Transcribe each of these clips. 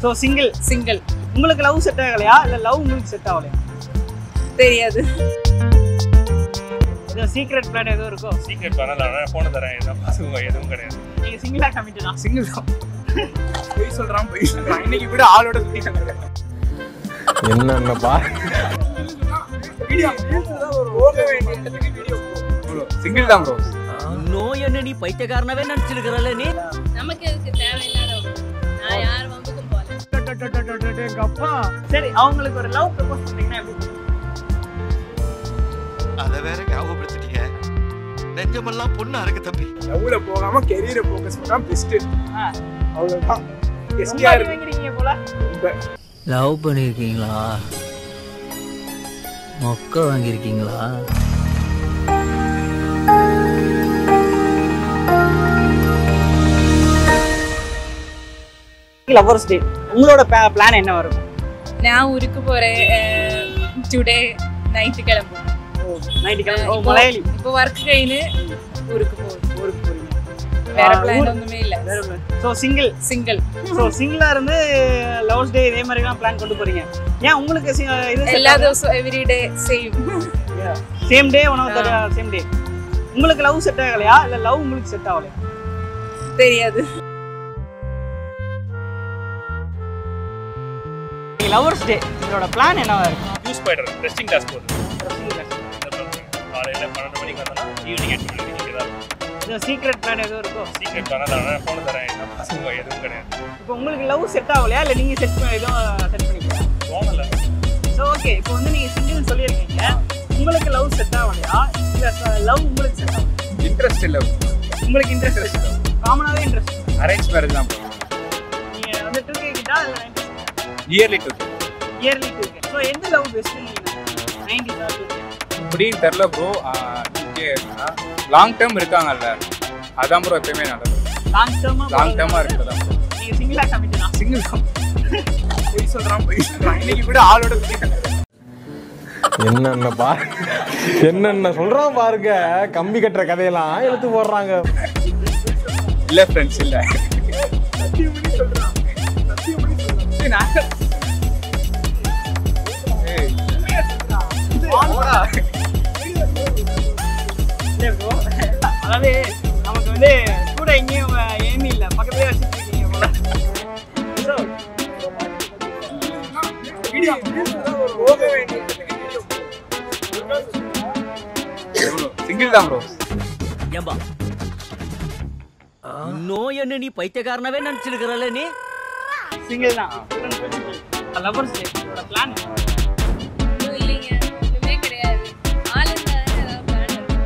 So single. உங்களுக்கு love set ஆகலையா இல்லை லவ் உங்களுக்கு செட் ஆகலையா? தெரியாது. ஏதோ சீக்ரெட் பிளான் ஏதோ இருக்கோ? சீக்ரெட் பிளான் நான் போன தரேன், எதுவும் கிடையாது. நீங்கள் சிங்கிளாக கமிட்டடா? சிங்கிள் தான். பொய் சொல்கிறான். இன்னைக்கு கூட ஆளோட சுற்றிட்டாங்க. என்னப்பா சிங்கிள் தான் ப்ரோ. நோய் என்ன நீ பைத்தியக்காரனவே நினைச்சிருக்கிறல்ல நீ? நமக்கு எதுக்கு தேவையில்லாத நான் யார் வம்புக்கும் போல. எங்க அப்பா. சரி, அவங்களுக்கு ஒரு லவ் ப்ரப்போஸ் பண்ணீங்கன்னா எப்படி? அதை வேற ஞாபகப்படுத்திட்டீங்க. நெஞ்சமெல்லாம் பொண்ணா இருக்கு தம்பி. லவ்ல போகாம கெரியரை ஃபோக்கஸ் பண்ணா பெஸ்ட். அவ்வளவுதான். எஸ்டிஆர் வாங்குறீங்க போல. லவ் பண்ணிருக்கீங்களா? மொக்க வாங்கியிருக்கீங்களா? லவர்ஸ் டே உங்களோட பிளான் என்ன வரும்? நான் ஊருக்கு போறேன். டுடே நைட்டு கிளம்பும். நைட்டு கிளம்பு. மலையாளி. இப்போ ஒர்க் கைன்னு ஊருக்கு போறீங்க. வேற பிளான் ஒண்ணுமே இல்ல. So single. ஸோ சிங்கிளா இருந்து லவர்ஸ் டே இதே மாதிரிலாம் பிளான் கொண்டு போறீங்க. ஏன் உங்களுக்கு இது எல்லா ദിവസവും every day same day one of the same day? உங்களுக்கு லவ் செட் ஆகலையா இல்லை லவ் உங்களுக்கு செட் ஆகலையா? தெரியாது. லவர்ஸ் டே உங்களோட பிளான் என்னவா இருக்கு? யூஸ் போய்டுறேன். டெஸ்டிங் கிளாஸ் போகுது. காலையில் 12 மணிக்கு வந்தோம்னா ஈவினிங் 8 மணிக்கு நிற்கிறதா. இது சீக்ரெட் பிளான் ஏதோ இருக்கோ? சீக்ரெட் பிளான் நான் போன தரேன், எதுவும் கிடையாது. இப்போ உங்களுக்கு லவ் செட் ஆகலையா இல்லை நீங்கள் எதுவும் செட் பண்ணிக்கலாம்? தோணலை. ஸோ ஓகே, இப்போ வந்து நீங்கள் சிங்கிள்னு சொல்லியிருக்கீங்க. உங்களுக்கு லவ் செட் ஆகலையா இல்லை லவ் உங்களுக்கு செட் ஆகும்? இன்ட்ரெஸ்ட் இல்லை. உங்களுக்கு இன்ட்ரெஸ்ட் இல்லை? காமனாகவே இன்ட்ரெஸ்ட். அரேஞ்ச் மேரேஜ் தான் ப்ரோ. நீங்கள் வந்து 2K கிட்டா இல்லை 90s? Early 2K. Early 2K. So எந்த லவ் பெஸ்ட்டு நீங்கள் 90s ஆர் 2K? இப்படின்னு தெரில ப்ரோ. 2K லாங் டேர்ம் இருக்காங்கல்ல, அதான் ப்ரோ எப்பயுமே நல்லது. லாங் டேர்மாக இருக்கிறதா ப்ரோ. நீங்கள் சிங்கிளாக கமிட்டடா? சிங்கிள் தான். பொய் சொல்கிறான். இன்னைக்கு கூட ஆளோட சுற்றிட்டாங்க. என்னப்பா என்னென்ன சொல்றான் பாருங்க. கம்பி கட்டுற கதையெல்லாம் எடுத்து போடுறாங்க. இல்லை ஃப்ரெண்ட்ஸ் இல்லை. அதாவது நமக்கு வந்து கூட எங்கேயும் ஏமி இல்லை, பக்கத்துலேயே வச்சுட்டு இருக்கீங்க போல. சிங்கிள் தான் ப்ரோ. ஏம்பா நோய் என்ன நீ பைத்தியக்காரனவே நினைச்சிருக்கிறல்ல நீ? சிங்கிள் தான். லவர்ஸ் டே உங்களோட பிளான் இல்லைங்க, ஒண்ணுமே கிடையாது. ஆள் இருந்தாலும் ஏதாவது பிளான் இருக்கும்.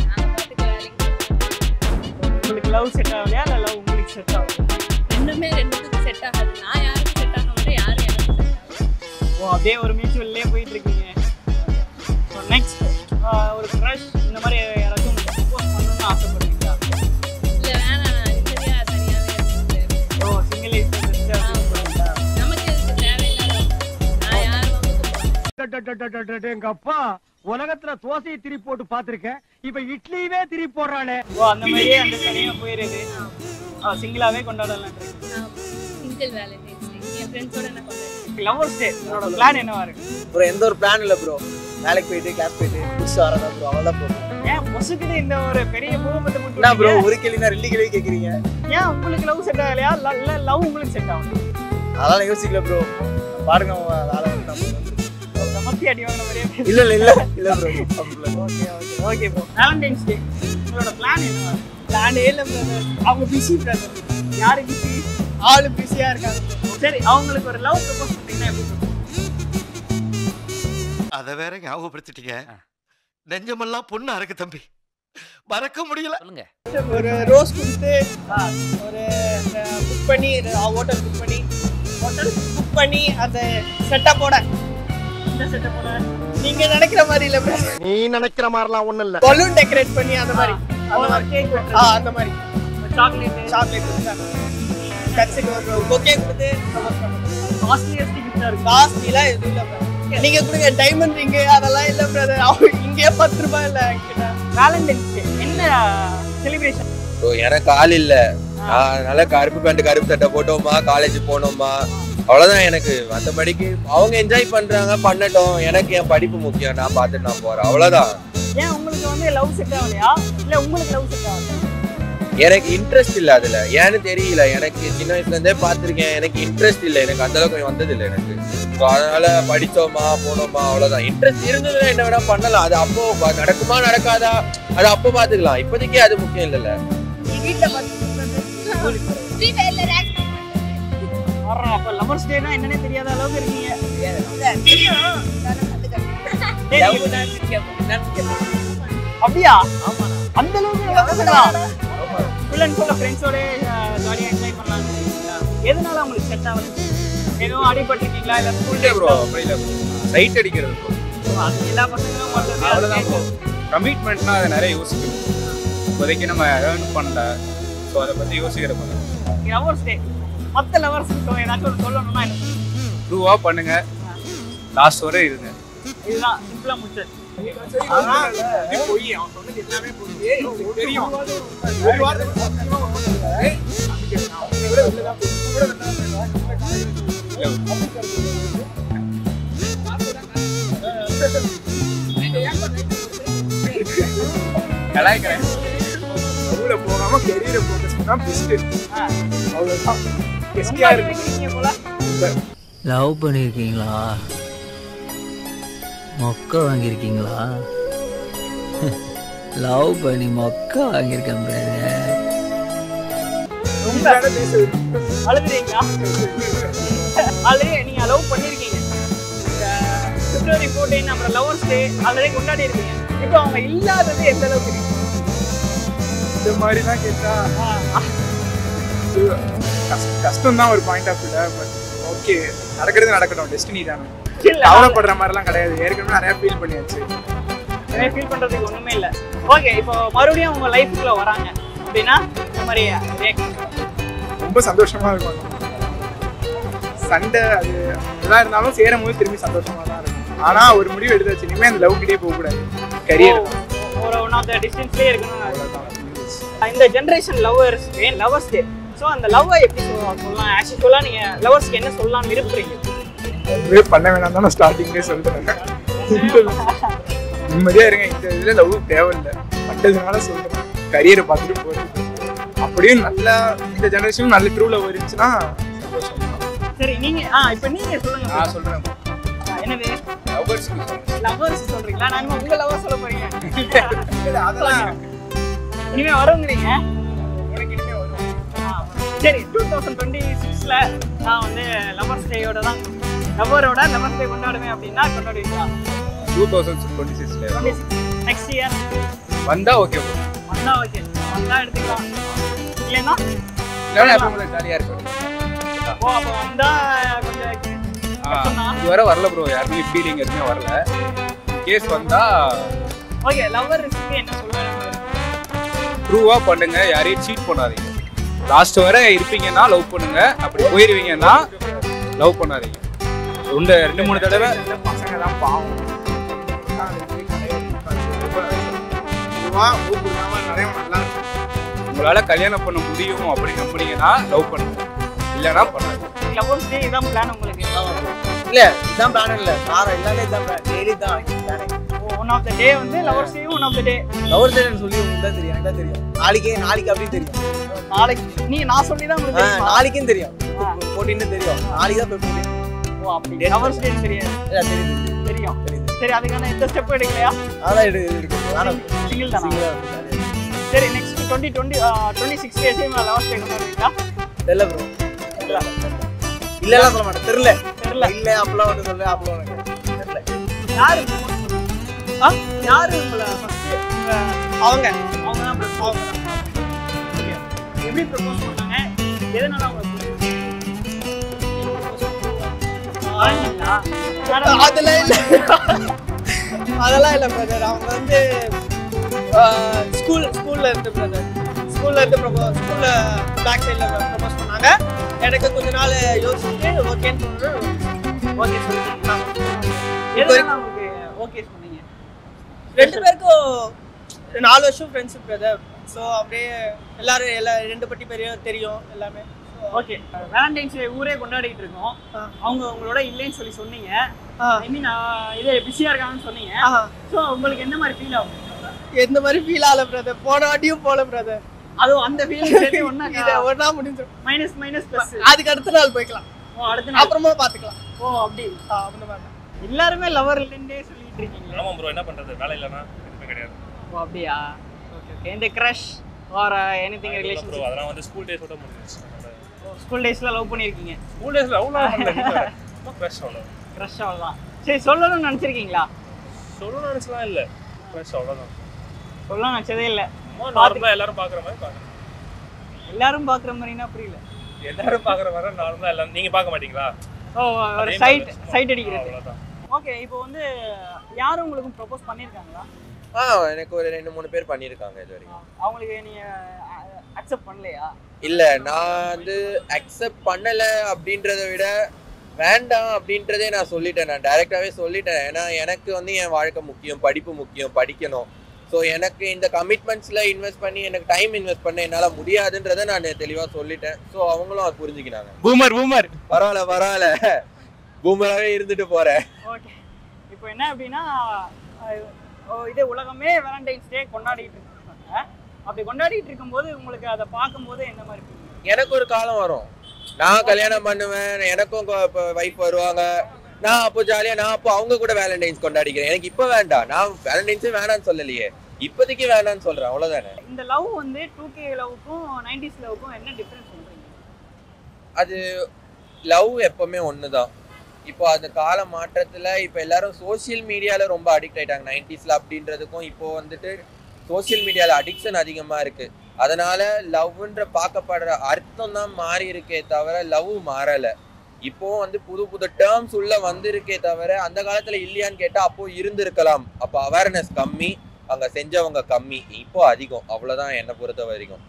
நாங்க பாட்டுக்கு வேலைக்கு உங்களுக்கு லவ் செட் ஆகலையா இல்லை லவ் உங்களுக்கு செட் ஆகும்? ரெண்டுத்துக்கும் செட் ஆகாது. நான் யாருக்கும் செட் ஆக மாட்டேன், யாரும் எனக்கு செட் ஆகாது. ஓ, அப்படியே ஒரு மியூச்சுவல்லே போயிட்டு இருக்கீங்க. ஸோ நெக்ஸ்ட் ஒரு க்ரஷ் இந்த மாதிரி யாராச்சும் ப்ரப்போஸ் பண்ணணும்னு ஆசைப்படுவீங்களா? இல்ல வேணாம், நான் நிம்மதியா தனியாவே இருந்துட்டு. ஓ, சிங்கிள் இஸ் பெஸ்ட். நமக்கு எதுக்கு தேவையில்லாத நான் யார் வம்புக்கும் போல. எங்க அப்பா உலகத்துல தோசையை திருப்பி போட்டு பாத்திருக்கேன். இப்ப இட்லியவே திருப்பி போடுறானே. ஓ, அந்த மாதிரியே அந்த தனியாக போயிடுது. சிங்கிளாகவே கொண்டாடலாம். சிங்கிள் வேலண்டைன்ஸ் டே என் ஃப்ரெண்ட்ஸோட நான் கொண்டாடுறேன். லவர்ஸ் டே உங்களோட பிளான் என்னவா இருக்கு? ப்ரோ எந்த ஒரு பிளான் இல்லை ப்ரோ. வேலைக்கு போயிட்டு கிளாஸ் போயிட்டு புதுசு வரதா ப்ரோ. அவ்வளோதான் ப்ரோ. ஏன் பொசுக்குது இந்த ஒரு பெரிய பூமத்தை என்ன ப்ரோ மட்டும்? ஒரு கேள்வினா 2 கேள்வி கேட்குறீங்க. ஏன் உங்களுக்கு லவ் செட் ஆகலையா இல்லை லவ் உங்களுக்கு செட் ஆகும்? அதெல்லாம் யோசிக்கல ப்ரோ. பாருங்க வேலை வந்து சமத்தி அடி வாங்கின மாதிரியே. இல்லை இல்லை இல்லை இல்லை ப்ரோ. Okay bro. வேலண்டைன்ஸ் டே உங்களோட பிளான் என்னவா? பிளானே இல்லை பிரதர். அவங்க பிஸி பிரதர். யாரு பிஸி? ஆளு பிஸியா இருக்காங்க. சரி, அவங்களுக்கு ஒரு லவ் ப்ரப்போஸ் பண்ணீங்கன்னா எப்படி இருக்கும்? அதை வேற ஞாபகப்படுத்திட்டீங்க. நெஞ்சமெல்லாம் பொண்ணா இருக்கு தம்பி. மறக்க முடியல. சொல்லுங்க. ஒரு ரோஸ் கொடுத்து ஒரு புக் பண்ணி ஹோட்டல் புக் பண்ணி அந்த செட்டப்போட இந்த செட்டப்போட நீங்க நினைக்கிற மாதிரி இல்ல bro. நீ நினைக்கிற மாதிரிலாம் ஒன்றும் இல்லை. பலூன் டெக்கரேட் பண்ணி அந்த மாதிரி கேக் அந்த மாதிரி சாக்லேட் கட்சிக்கு ஒரு பொக்கே கொடுத்து காஸ்ட்லியஸ்ட் கிஃப்டா இருக்கு. காஸ்ட்லிலாம் எதுவும் இல்லை bro. நீங்க கொடுங்க டைமண்ட் ரிங் அதெல்லாம் இல்லை பிரதர். இங்கே 10 ரூபாய் இல்லை. வேலண்டைன்ஸ் டே என்ன செலிப்ரேஷன்? எனக்கு ஆள் இல்ல, அதனால கருப்பு பேண்ட் கருப்பு சட்டை போட்டோமா காலேஜ் போனோமா அவ்வளவுதான். எனக்கு மற்றபடிக்கு அவங்க என்ஜாய் பண்றாங்க பண்ணட்டும், எனக்கு என் படிப்பு முக்கியம், நான் பார்த்துட்டு நான் போறேன் அவ்வளவுதான். ஏன் உங்களுக்கு வந்து லவ் செட் ஆகலையா இல்ல உங்களுக்கு லவ் செட் ஆகலையா? எனக்கு இன்ட்ரெஸ்ட் இல்லை அதுல, ஏன்னு தெரியல. எனக்கு சின்ன வயசுல இருந்தே பார்த்துருக்கேன், எனக்கு இன்ட்ரெஸ்ட் இல்லை, எனக்கு அந்த அளவுக்கு வந்தது இல்லை எனக்கு. அதனால படிச்சோமா போனோமா அவ்வளவுதான். இன்ட்ரெஸ்ட் இருந்ததுன்னா என்ன வேணா பண்ணலாம், அது அப்போ நடக்குமா நடக்காதா அது அப்போ பாத்துக்கலாம், இப்போதைக்கு அது முக்கியம் இல்லைல்ல. அப்ப லவர்ஸ் டேனா என்னன்னே தெரியாத அளவுக்கு இருக்கீங்க. அப்படியா? அந்த அளவுக்கு ஃபுல் அண்ட் ஃபுல் ஃப்ரெண்ட்ஸோட ஜாலியாக என்ஜாய் பண்ணலாம். எதனால உங்களுக்கு செட் ஆகுது? எதுவும் அடிபட்டிருக்கீங்களா இல்லை ஸ்கூல்லே ப்ரோ? அப்படி இல்லை ப்ரோ, சைட் அடிக்கிறது ப்ரோ. அது எல்லா பசங்களும் பண்ணுறது அவ்வளோதான் ப்ரோ. கமிட்மெண்ட்னா அதை நிறைய யோசிக்கணும். இப்போதைக்கு நம்ம ஏர்ன் பண்ணல, ஸோ அதை பற்றி யோசிக்கிற பண்ண. லவர்ஸ் டே மற்ற லவர்ஸ் ஏதாச்சும் ஒரு சொல்லணும்னா என்ன? ட்ரூவாக பண்ணுங்க, லாஸ்ட் வரை இருங்க. இதுதான் சிம்பிளாக முடிச்சது. போகாம கெரியரை ஃபோக்கஸ் பண்ணா பெஸ்ட். அவ்வளவுதான். லவ் பண்ணிருக்கீங்களா? மொக்க வாங்கியிருக்கீங்களா? லவ் பண்ணி மொக்க வாங்கியிருக்கேன் பிரதர். அழுதுறீங்களா? ஆல்ரெடி நீங்க லவ் பண்ணிருக்கீங்க. February 14 அப்புறம் லவர்ஸ் டே ஆல்ரெடி கொண்டாடி இருக்கீங்க. இப்போ அவங்க இல்லாதது எந்த அளவுக்கு இருக்கு? இந்த மாதிரி தான் கேட்டா கஷ்டம் தான் ஒரு பாயிண்ட் ஆஃப் வியூல. பட் ஓகே, நடக்கிறது நடக்கட்டும், டெஸ்டினி தானே. கவலைப்படுற மாதிரிலாம் கிடையாது, ஏற்கனவே நிறைய ஃபீல் பண்ணியாச்சு. நிறைய ஃபீல் பண்றதுக்கு ஒண்ணுமே இல்லை. ஓகே, இப்போ மறுபடியும் உங்க லைஃப்குள்ள வராங்க அப்படின்னா இந்த மாதிரி ரொம்ப சந்தோஷமா இருக்கும். சண்டை அது எதா இருந்தாலும் சேரும் போது திரும்பி சந்தோஷமா தான் இருக்கும். ஆனா ஒரு முடிவு எடுத்தாச்சு, இனிமே அந்த லவ் கிட்டே போக கூடாது, கரியர் ஒரு ஒன் ஆஃப் த டிஸ்டன்ஸ்லயே இருக்கணும். இந்த ஜெனரேஷன் லவர்ஸ் டே, ஸோ அந்த லவ்வை எப்படி சொல்லலாம்? ஆக்சுவலா நீங்க லவர்ஸ்க்கு என்ன சொல்லலாம் விரும்புறீங்க? பண்ண வேணாம் தான் நான் ஸ்டார்டிங்லேயே சொல்றேன். நிம்மதியா இருங்க, இந்த இதுல லவ் தேவையில்லை, பட்டதுனால சொல்றேன். கரியரை பார்த்துட்டு போறது அப்படியும் நல்லா இந்த ஜெனரேஷன் நல்ல ட்ரூ லவ் இருந்துச்சுன்னா சந்தோஷம். சரி, நீங்க இப்போ நீங்க சொல்லுங்க. நான் சொல்றேன். என்னது லவர்ஸ் சொல்றீங்களா? நான் உங்க லவர் சொல்ல போறீங்க. அதெல்லாம் இனிமே வருங்கிறீங்க. சரி, 2026ல நான் வந்து லவர்ஸ் டேயோட தான் லவர்ஸ் டே கொண்டாடுவேன் அப்படின்னா கொண்டாடுவீங்களா? 2026 நெக்ஸ்ட் இயர் வந்தா ஓகே ப்ரோ. வந்தா எடுத்துக்கலாம். இல்லைன்னா ஜாலியா இருக்கும். ஓ, அப்போ வந்தா கொஞ்சம் இதுவரை வரல ப்ரோ, யாருமே ஃபீலிங் எதுவுமே வரல. கேஸ் வந்தா ஓகே. லவர்ஸ்க்கு என்ன சொல்லுவாங்க? ட்ரூவா பண்ணுங்க, யாரையும் சீட் பண்ணாதீங்க. லாஸ்ட் வரை இருப்பீங்கன்னா லவ் பண்ணுங்க, அப்படி போயிருவீங்கன்னா லவ் பண்ணாதீங்க. 2-3 தடவை பசங்க தான் பாவம். உங்களால கல்யாணம் பண்ண முடியும் அப்படி நம்புனீங்கன்னா லவ் பண்ணுங்க, இல்லைன்னா பண்ணாதீங்க. லவர்ஸ் டே இதான் பிளான் உங்களுக்கு? இல்ல இதான் பிளான் இல்ல, நாரா எல்லாமே இதான் பிளான், டெய்லி தான் plan. One of the day வந்து lovers day, one of the day lovers day சொல்லி உங்களுக்கு தான் தெரியும், எனக்கு தான் தெரியும். நாளைக்கு அப்படின்னு தெரியும். நாளைக்கு நான் சொல்லி தான் உங்களுக்கு தெரியும். நாளைக்கும் தெரியும், 14 தெரியும். நாளைக்கு தான் போய். ஓ, அப்படி லவர்ஸ் டே தெரியாது? தெரியும். சரி, அதுக்கான எந்த ஸ்டெப் எடுக்கலையா? அதான் எடுக்கு. நானும் சிங்கிள் தானா? சரி, நெக்ஸ்ட் 2026 டேஸ் லவர்ஸ் டே கொண்டாடுவீங்களா? தெரியல ப்ரோ. இல்லலாம் சொல்ல மாட்டேன். தெரியல இல்ல அப்பலாம் வந்து சொல்ல அப்பலாம் தெரியல. யாரு உங்களை ஃபர்ஸ்ட் அவங்க தான் ப்ரப்போஸ் பண்ணாங்க. எப்படி ப்ரப்போஸ் பண்ணாங்க? எதனால அவங்க அதெல்லாம் இல்லை பிரதர். அவங்க வந்து ஸ்கூல்ல இருந்து பேக் சைட்ல ப்ரப்போஸ் பண்ணாங்க. எனக்கு கொஞ்ச நாள் யோசிச்சுட்டு ஓகேன்னு ஓகே சொல்லிட்டீங்களா? ஓகே சொன்னீங்க. 2 பேருக்கும் 4 வருஷம் ஃப்ரெண்ட்ஷிப் பிரதர். ஸோ அப்படியே எல்லாரும் ரெண்டு பட்டி பேரையும் தெரியும் எல்லாமே. ஓகே, வேலண்டைன்ஸ் டே ஊரே கொண்டாடிட்டு இருக்கோம். அவங்க உங்களோட இல்லைன்னு சொல்லி சொன்னீங்க. ஐ மீன் இதே பிஸியாக இருக்காங்கன்னு சொன்னீங்க. ஸோ உங்களுக்கு எந்த மாதிரி ஃபீல் ஆகும்? எந்த மாதிரி ஃபீல் ஆகல பிரதர், போன வாட்டியும் போல பிரதர். அதுவும் அந்த ஃபீலிங் சேர்த்து ஒன்றா முடிஞ்சிடும். மைனஸ் ப்ளஸ் அதுக்கு அடுத்த நாள் போய்க்கலாம். அடுத்த நாள் அப்புறமா பார்த்துக்கலாம். அப்படி அந்த மாதிரி எல்லாருமே லவர் இல்லைன்னே சொல்லிட்டு இருக்கீங்க. ஆமாம் ப்ரோ, என்ன பண்ணுறது, வேலை இல்லைன்னா எதுவுமே கிடையாது. அப்படியா? ஓகே. இந்த crush or anything relation bro அதெல்லாம் வந்து ஸ்கூல் டேஸோட முடிஞ்சிருச்சு. ஸ்கூல் டேஸ்ல லவ் பண்ணிருக்கீங்க? ஸ்கூல் டேஸ்ல அவ்வளோ க்ரஷ் அவ்வளோதான். சரி, சொல்லணும்னு நினச்சிருக்கீங்களா? சொல்லணும்னு நினச்சலாம் இல்லை, க்ரஷ் அவ்வளோதான். சொல்லணும்னு நினச்சதே இல்லை. நார்மலாக எல்லாரும் பார்க்குற மாதிரி பார்க்குறேன். எல்லாரும் பார்க்குற மாதிரினா புரியல. எல்லாரும் பார்க்குற மாதிரி நார்மலாக எல்லாம் நீங்கள் பார்க்க மாட்டீங்களா? ஒரு சைட் அடிக்கிறது. அவ்வளோதான். ஓகே, இப்போ வந்து யாரும் உங்களுக்கு ப்ரப்போஸ் பண்ணியிருக்காங்களா? எனக்கு ஒரு 2-3 பேர் பண்ணியிருக்காங்க இது வரைக்கும். அவங்களுக்கு நீங்கள் அக்செப்ட் பண்ணலையா? இல்லை, நான் வந்து அக்செப்ட் பண்ணலை அப்படின்றத விட வேண்டாம் அப்படின்றதே நான் சொல்லிட்டேன். நான் டைரெக்டாகவே சொல்லிட்டேன். ஏன்னா எனக்கு வந்து என் வாழ்க்கை முக்கியம், படிப்பு முக்கியம், படிக்கணும். ஸோ எனக்கு இந்த கமிட்மெண்ட்ஸில் இன்வெஸ்ட் பண்ணி எனக்கு டைம் இன்வெஸ்ட் பண்ண என்னால் முடியாதுன்றதை நான் தெளிவாக சொல்லிட்டேன். ஸோ அவங்களும் அது புரிஞ்சுக்கினாங்க. பூமர் பரவாயில்ல பூமராகவே இருந்துட்டு போகிறேன். ஓகே, இப்போ என்ன அப்படின்னா இது உலகமே வேலண்டைன்ஸ் டே கொண்டாடிட்டு இருக்காங்க. அப்படி கொண்டாடிட்டு இருக்கும்போது உங்களுக்கு அதை பார்க்கும்போது என்ன மாதிரி? எனக்கு ஒரு காலம் வரும், நான் கல்யாணம் பண்ணுவேன், எனக்கும் இப்போ வைஃப் வருவாங்க, நான் அப்போ ஜாலியாக நான் அப்போ அவங்க கூட வேலண்டைன்ஸ் கொண்டாடிக்கிறேன். எனக்கு இப்போ வேண்டாம், நான் வேலண்டைன்ஸே வேணான்னு சொல்லலையே, இப்போதைக்கு வேணான்னு சொல்கிறேன், அவ்வளோதானே. இந்த லவ் வந்து 2K லவ்வுக்கும் 90s லவ்வுக்கும் என்ன டிஃப்ரென்ஸ் சொல்கிறீங்க? அது லவ் எப்போவுமே ஒன்று தான். இப்போ அந்த கால மாற்றத்தில் இப்போ எல்லாரும் சோசியல் மீடியாவில் ரொம்ப அடிக்ட் ஆகிட்டாங்க. 90s அப்படின்றதுக்கும் இப்போ வந்துட்டு சோசியல் மீடியாவில் அடிக்ஷன் அதிகமாக இருக்குது. அதனால் லவ்ன்ற பார்க்கப்படுற அர்த்தம் தான் மாறி இருக்கே தவிர லவ் மாறலை. இப்போது வந்து புது டேர்ம்ஸ் உள்ள வந்திருக்கே தவிர அந்த காலத்தில் இல்லையான்னு கேட்டால் அப்போது இருந்திருக்கலாம். அப்போ அவேர்னஸ் கம்மி, அங்கே செஞ்சவங்க கம்மி, இப்போ அதிகம். அவ்வளோதான் என்னை பொறுத்த வரைக்கும்.